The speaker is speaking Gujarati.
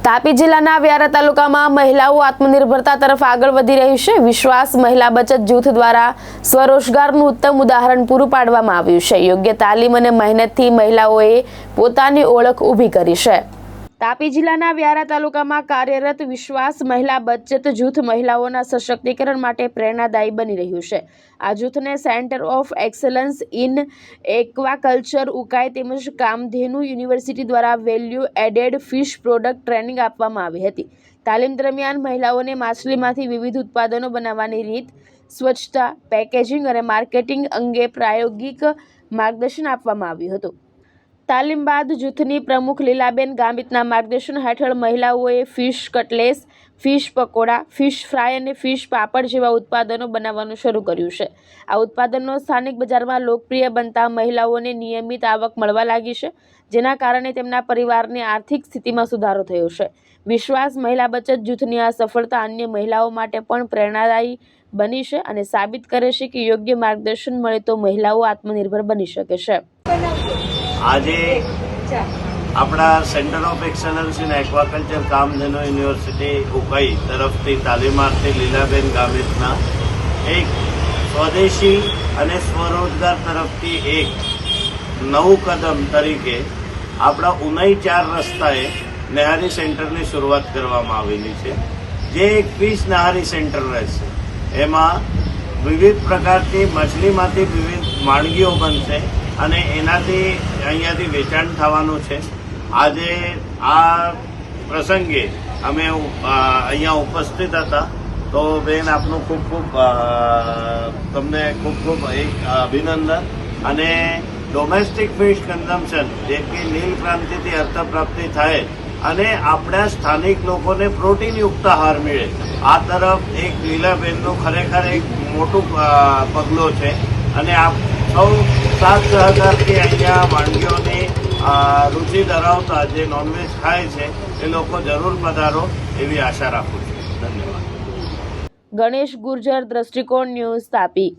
તાપી જિલ્લાના વ્યારા તાલુકામાં મહિલાઓ આત્મનિર્ભરતા તરફ આગળ વધી રહી છે। વિશ્વાસ મહિલા બચત જૂથ દ્વારા સ્વરોજગારનું ઉત્તમ ઉદાહરણ પૂરું પાડવામાં આવ્યું છે। યોગ્ય તાલીમ અને મહેનતથી મહિલાઓએ પોતાની ઓળખ ઊભી કરી છે। તાપી જિલ્લાના વ્યારા તાલુકામાં કાર્યરત વિશ્વાસ મહિલા બચત જૂથ મહિલાઓના સશક્તિકરણ માટે પ્રેરણાદાયી બની રહ્યું છે। આ જૂથને centre of excellence in aquaculture Ukai તેમજ કામધેનુ યુનિવર્સિટી દ્વારા value added fish product training આપવામાં આવી હતી। તાલીમ દરમિયાન મહિલાઓને માછલીમાંથી વિવિધ ઉત્પાદનો બનાવવાની રીત, સ્વચ્છતા, પેકેજિંગ અને માર્કેટિંગ અંગે પ્રાયોગિક માર્ગદર્શન આપવામાં આવ્યું હતું। તાલીમ બાદ જૂથની પ્રમુખ લીલાબેન ગામિતના માર્ગદર્શન હેઠળ મહિલાઓએ fish cutlets, fish pakoda, fish fry અને ફિશ પાપડ જેવા ઉત્પાદનો બનાવવાનું શરૂ કર્યું છે। આ ઉત્પાદનો સ્થાનિક બજારમાં લોકપ્રિય બનતા મહિલાઓને નિયમિત આવક મળવા લાગી છે, જેના કારણે તેમના પરિવારની આર્થિક સ્થિતિમાં સુધારો થયો છે। વિશ્વાસ મહિલા બચત જૂથની આ સફળતા અન્ય મહિલાઓ માટે પણ પ્રેરણાદાયી બની છે અને સાબિત કરે છે કે યોગ્ય માર્ગદર્શન મળે તો મહિલાઓ આત્મનિર્ભર બની શકે છે। આજે આપણા centre of excellence in aquaculture Kamdhenu university Ukai તરફથી તાલીમાર્થી લીલાબેન ગામિતના એક સ્વદેશી અને સ્વરોજગાર તરફથી એક નવું કદમ તરીકે આપણા ઉનાઈ 4 રસ્તાએ નહારી સેન્ટરની શરૂઆત કરવામાં આવેલી છે, જે એક ફિશ નહારી સેન્ટર રહેશે। એમાં વિવિધ પ્રકારની મછલીમાંથી વિવિધ વાનગીઓ બનશે અને એનાથી અહીંયાથી વેચાણ થવાનું છે। આજે આ પ્રસંગે અમે અહીંયા ઉપસ્થિત હતા, તો બેન આપનું ખૂબ ખૂબ તમને ખૂબ ખૂબ એક અભિનંદન। અને ડોમેસ્ટિક ફિશ કન્ઝમ્પશન જે કે નીલ ક્રાંતિથી અર્થપ્રાપ્તિ થાય અને આપણા સ્થાનિક લોકોને પ્રોટીનયુક્ત આહાર મળે, આ તરફ એક લીલાબેનનું ખરેખર એક મોટું પગલું છે। અને આપ સૌ સાથ સહકારથી અહીંયા વાનગીઓની રુચિ ધરાવતા જે નોનવેજ ખાય છે એ લોકો જરૂર પધારો એવી આશા રાખું છું। ધન્યવાદ। ગણેશ ગુર્જર, દ્રષ્ટિકોણ ન્યૂઝ, તાપી।